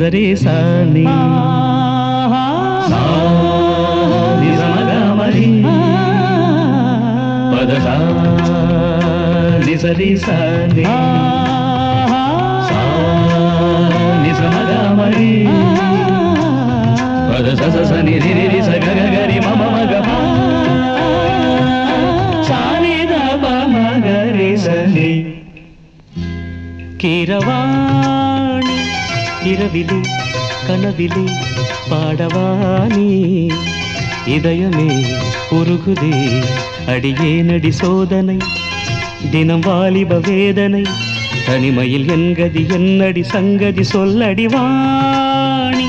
నిజరే సాని నిజమగమరి పద నిజరే సాని నిజమగమరి పద స ని రి రి స గ గ రి మ మ గ ప సాని ద ప మ గ రి స ని கீரவாணி இரவிலே கனவிலே பாடவானி இதயமே உருகுதே அடியே நடி சோதனை தினம் வாலிப வேதனை தனிமையில் என்கதி என்னடி சங்கதி சொல்லடி வாணி